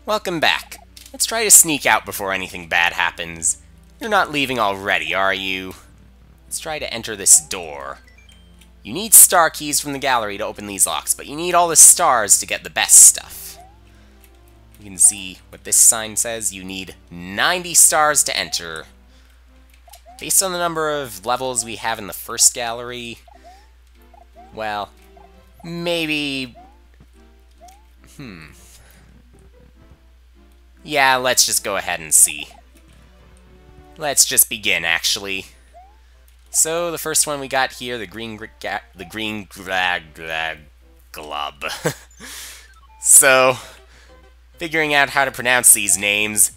Welcome back. Let's try to sneak out before anything bad happens. You're not leaving already, are you? Let's try to enter this door. You need star keys from the gallery to open these locks, but you need all the stars to get the best stuff. You can see what this sign says. You need 90 stars to enter. Based on the number of levels we have in the first gallery, well, maybe... Yeah, let's just go ahead and see. Let's just begin, actually. So, the first one we got here, the green glub. So, figuring out how to pronounce these names.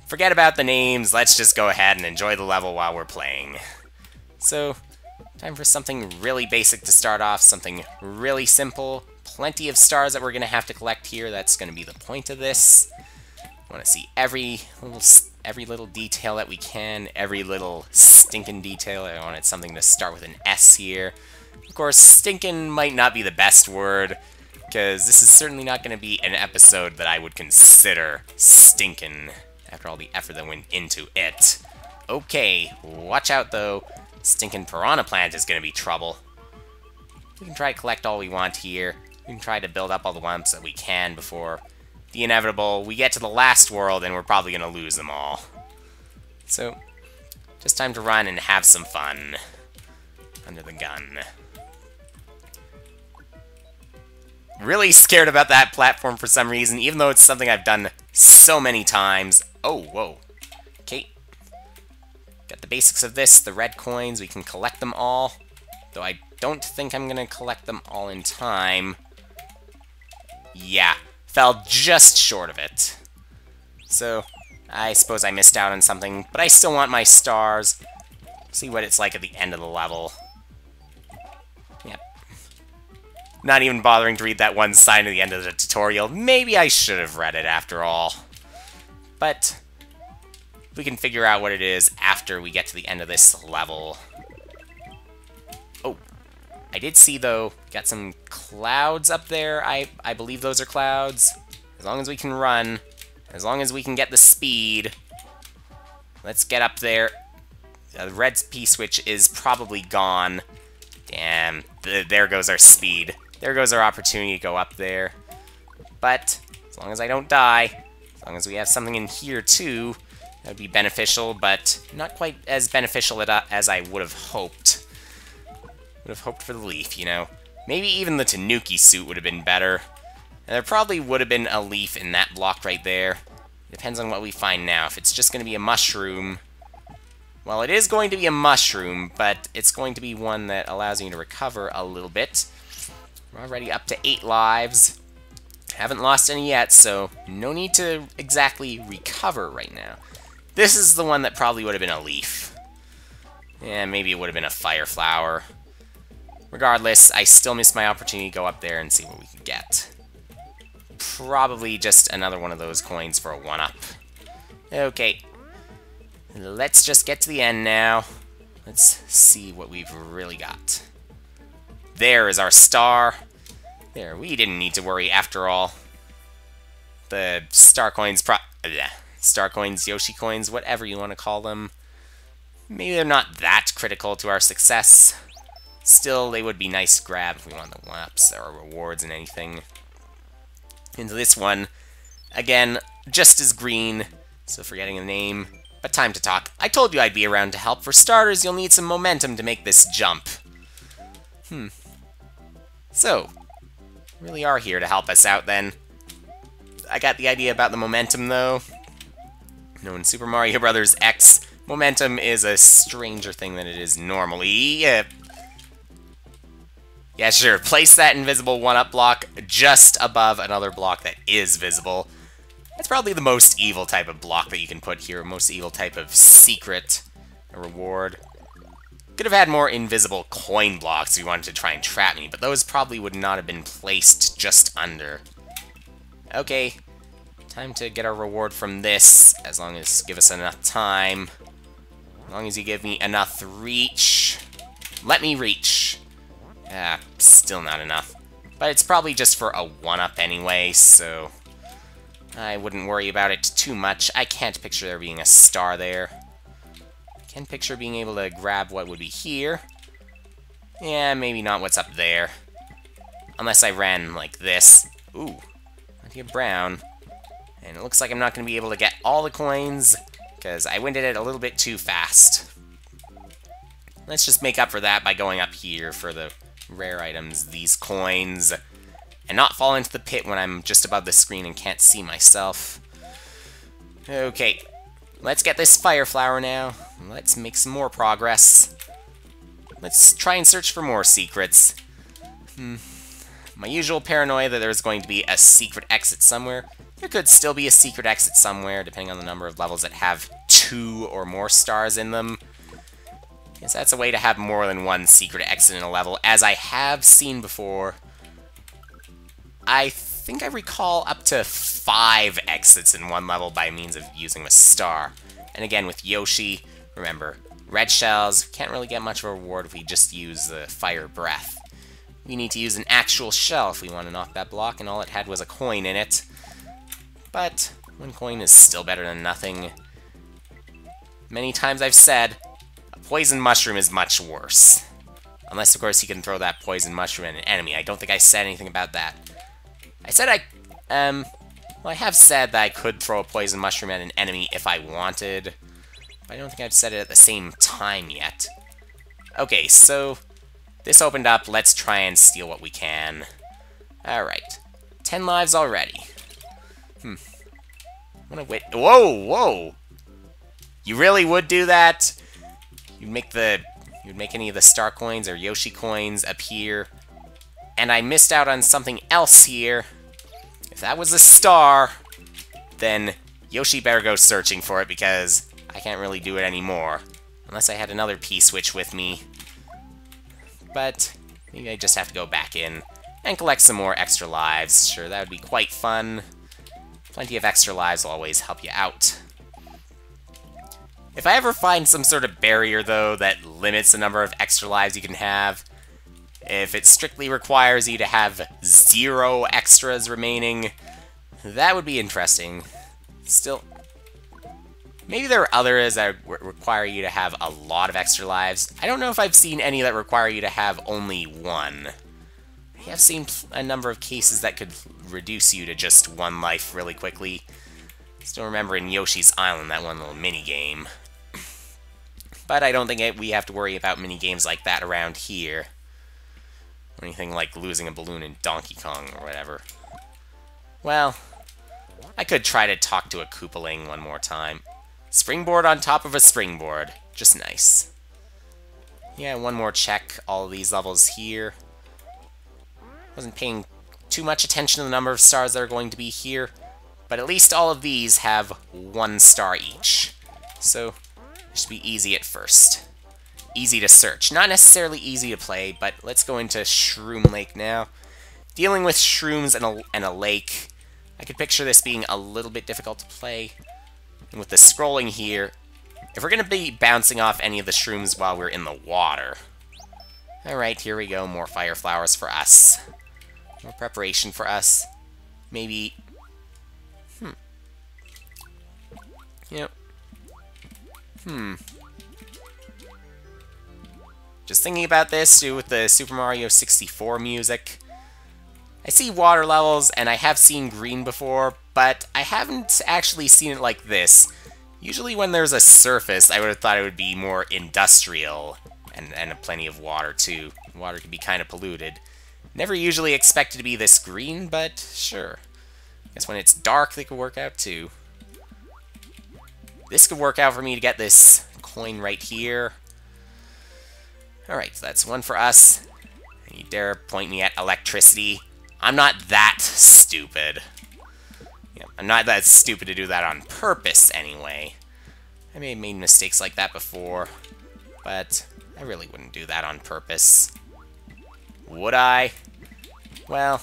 Forget about the names, let's just go ahead and enjoy the level while we're playing. So, time for something really basic to start off, something really simple. Plenty of stars that we're going to have to collect here, that's going to be the point of this. I want to see every little detail that we can, every little stinkin' detail. I wanted something to start with an S here. Of course, stinkin' might not be the best word, because this is certainly not going to be an episode that I would consider stinkin', after all the effort that went into it. Okay, watch out though. Stinkin' piranha plant is going to be trouble. We can try to collect all we want here. We can try to build up all the ones that we can before the inevitable. We get to the last world and we're probably going to lose them all. So, just time to run and have some fun. Under the gun. Really scared about that platform for some reason, even though it's something I've done so many times. Oh, whoa. Okay. Got the basics of this, the red coins. We can collect them all. Though I don't think I'm going to collect them all in time. Yeah. Fell just short of it. So, I suppose I missed out on something, but I still want my stars. See what it's like at the end of the level. Yep. Not even bothering to read that one sign at the end of the tutorial. Maybe I should have read it after all. But we can figure out what it is after we get to the end of this level. Oh, I did see, though, got some clouds up there. I believe those are clouds. As long as we can run, as long as we can get the speed, let's get up there. The red P-switch is probably gone. Damn, there goes our speed. There goes our opportunity to go up there. But, as long as I don't die, as long as we have something in here, too, that would be beneficial, but not quite as beneficial as I would have hoped. Would have hoped for the leaf, you know. Maybe even the Tanuki suit would have been better. And there probably would have been a leaf in that block right there. Depends on what we find now. If it's just going to be a mushroom... Well, it is going to be a mushroom, but it's going to be one that allows you to recover a little bit. We're already up to 8 lives. Haven't lost any yet, so no need to exactly recover right now. This is the one that probably would have been a leaf. Yeah, maybe it would have been a fire flower. Regardless, I still missed my opportunity to go up there and see what we could get. Probably just another one of those coins for a 1-up. Okay. Let's just get to the end now. Let's see what we've really got. There is our star. There, we didn't need to worry after all. The star coins, star coins, Yoshi coins, whatever you want to call them. Maybe they're not that critical to our success. Still, they would be nice to grab if we want the 1-ups or rewards and anything. Into this one, again, just as green, so forgetting the name. But time to talk. I told you I'd be around to help. For starters, you'll need some momentum to make this jump. So, really are here to help us out then. I got the idea about the momentum, though. No, in Super Mario Bros. X, momentum is a stranger thing than it is normally. Yeah, sure. Place that invisible 1-up block just above another block that is visible. That's probably the most evil type of block that you can put here. Most evil type of secret reward. Could have had more invisible coin blocks if you wanted to try and trap me, but those probably would not have been placed just under. Okay. Time to get our reward from this, as long as give us enough time. As long as you give me enough reach. Let me reach. Still not enough. But it's probably just for a 1-up anyway, so... I wouldn't worry about it too much. I can't picture there being a star there. I can picture being able to grab what would be here. Yeah, maybe not what's up there. Unless I ran like this. Ooh, plenty of brown. And it looks like I'm not going to be able to get all the coins, because I winded it a little bit too fast. Let's just make up for that by going up here for the rare items, these coins, and not fall into the pit when I'm just above the screen and can't see myself. Okay, let's get this fire flower now. Let's make some more progress. Let's try and search for more secrets. My usual paranoia that there's going to be a secret exit somewhere. There could still be a secret exit somewhere, depending on the number of levels that have 2 or more stars in them. Yes, that's a way to have more than one secret exit in a level, as I have seen before. I think I recall up to 5 exits in one level by means of using a star. And again, with Yoshi, remember, red shells, can't really get much of a reward if we just use the fire breath. We need to use an actual shell if we want to knock that block, and all it had was a coin in it. But 1 coin is still better than nothing. Many times I've said, a poison mushroom is much worse. Unless, of course, you can throw that poison mushroom at an enemy. I don't think I said anything about that. I said well, I have said that I could throw a poison mushroom at an enemy if I wanted. But I don't think I've said it at the same time yet. Okay, so this opened up. Let's try and steal what we can. Alright. 10 lives already. Whoa, whoa! You really would do that? You'd make any of the star coins or Yoshi coins appear. And I missed out on something else here. If that was a star, then Yoshi better go searching for it, because I can't really do it anymore. Unless I had another P-switch with me. But maybe I just have to go back in and collect some more extra lives. Sure, that would be quite fun. Plenty of extra lives will always help you out. If I ever find some sort of barrier, though, that limits the number of extra lives you can have, if it strictly requires you to have 0 extras remaining, that would be interesting. Still, maybe there are others that require you to have a lot of extra lives. I don't know if I've seen any that require you to have only 1. I have seen a number of cases that could reduce you to just 1 life really quickly. Still remember in Yoshi's Island, that one little mini-game. But I don't think we have to worry about mini-games like that around here. Or anything like losing a balloon in Donkey Kong or whatever. Well, I could try to talk to a Koopaling one more time. Springboard on top of a springboard. Just nice. Yeah, one more check. All of these levels here. Wasn't paying too much attention to the number of stars that are going to be here, but at least all of these have 1 star each. So, it should be easy at first. Easy to search. Not necessarily easy to play, but let's go into Shroom Lake now. Dealing with shrooms and a lake, I could picture this being a little bit difficult to play. And with the scrolling here, if we're going to be bouncing off any of the shrooms while we're in the water. Alright, here we go. More fire flowers for us. More preparation for us. Maybe... Yep. Just thinking about this, too, with the Super Mario 64 music. I see water levels, and I have seen green before, but I haven't actually seen it like this. Usually when there's a surface, I would have thought it would be more industrial, and plenty of water, too. Water can be kind of polluted. Never usually expected to be this green, but sure. Guess when it's dark, they could work out, too. This could work out for me to get this coin right here. Alright, so that's 1 for us. And you dare point me at electricity? I'm not that stupid. Yeah, I'm not that stupid to do that on purpose, anyway. I may have made mistakes like that before, but I really wouldn't do that on purpose. Would I? Well,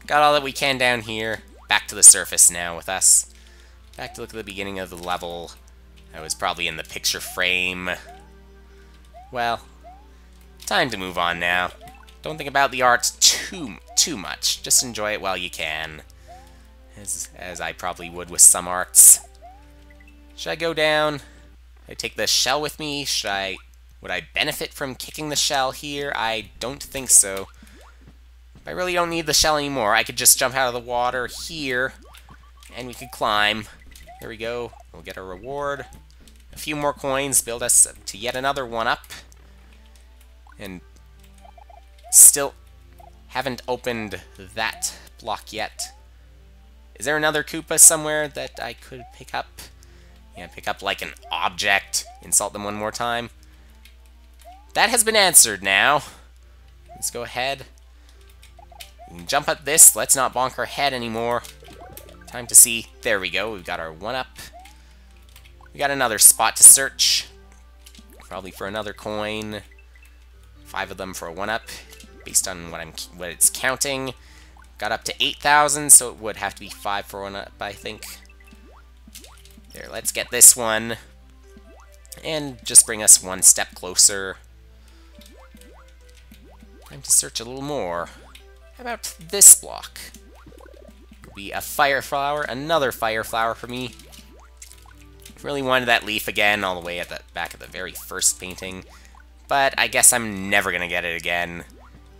got all that we can down here. Back to the surface now with us. Back to look at the beginning of the level. I was probably in the picture frame. Well, time to move on now. Don't think about the art too much. Just enjoy it while you can. as I probably would with some arts. Should I go down? I take the shell with me? Would I benefit from kicking the shell here? I don't think so. I really don't need the shell anymore. I could just jump out of the water here, and we could climb. There we go. We'll get a reward. A few more coins, build us to yet another one-up. And still haven't opened that block yet. Is there another Koopa somewhere that I could pick up? Yeah, pick up like an object. Insult them one more time. That has been answered now. Let's go ahead. We can jump at this. Let's not bonk our head anymore. Time to see. There we go. We've got our one-up. We got another spot to search. Probably for another coin. 5 of them for a one-up, based on what it's counting. Got up to 8,000, so it would have to be 5 for one-up, I think. There, let's get this one. And just bring us one step closer. Time to search a little more. How about this block? Could be a fire flower, another fire flower for me. Really wanted that leaf again, all the way at the back of the very first painting. But I guess I'm never gonna get it again.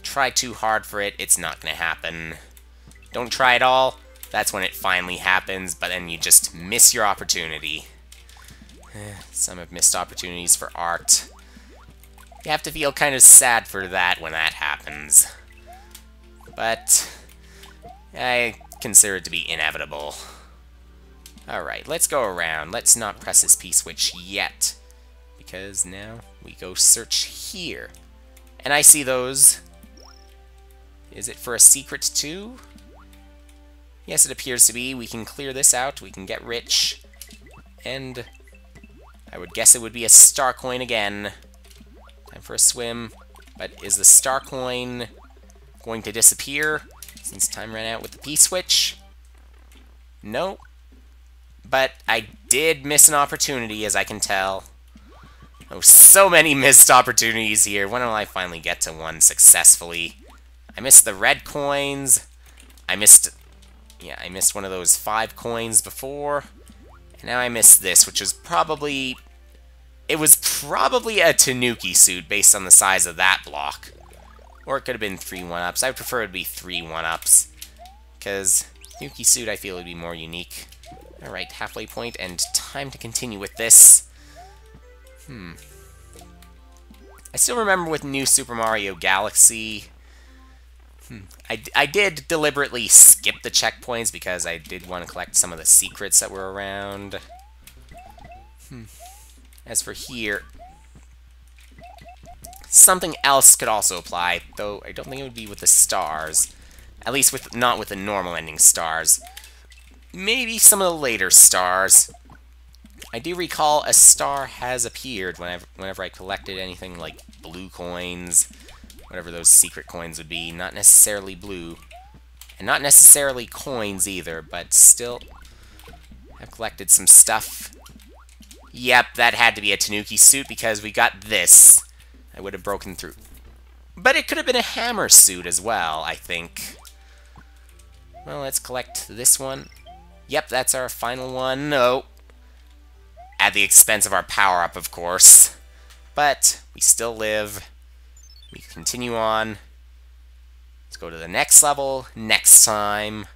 Try too hard for it, it's not gonna happen. Don't try at all, that's when it finally happens, but then you just miss your opportunity. Some have missed opportunities for art. You have to feel kind of sad for that when that happens. But I consider it to be inevitable. Alright, let's go around. Let's not press this P-switch yet, because now we go search here. And I see those. Is it for a secret too? Yes, it appears to be. We can clear this out, we can get rich, and I would guess it would be a star coin again. Time for a swim. But is the star coin going to disappear since time ran out with the P-switch? No. But I did miss an opportunity, as I can tell. Oh, so many missed opportunities here. When will I finally get to one successfully? I missed the red coins. I missed one of those 5 coins before. And now I missed this, which was probably... It was probably a Tanuki suit based on the size of that block. Or it could have been 3 one-ups. I would prefer it to be 3 one-ups. Because Tanuki suit, I feel, would be more unique. Alright, halfway point, and time to continue with this. I still remember with New Super Mario Galaxy... I did deliberately skip the checkpoints because I did want to collect some of the secrets that were around. As for here, something else could also apply, though I don't think it would be with the stars. At least not with the normal ending stars. Maybe some of the later stars. I do recall a star has appeared whenever I collected anything like blue coins, whatever those secret coins would be. Not necessarily blue, and not necessarily coins either, but still, I've collected some stuff. Yep, that had to be a Tanuki suit because we got this. I would have broken through. But it could have been a hammer suit as well, I think. Well, let's collect this one. Yep, that's our final one. No. At the expense of our power-up, of course. But we still live. We continue on. Let's go to the next level next time.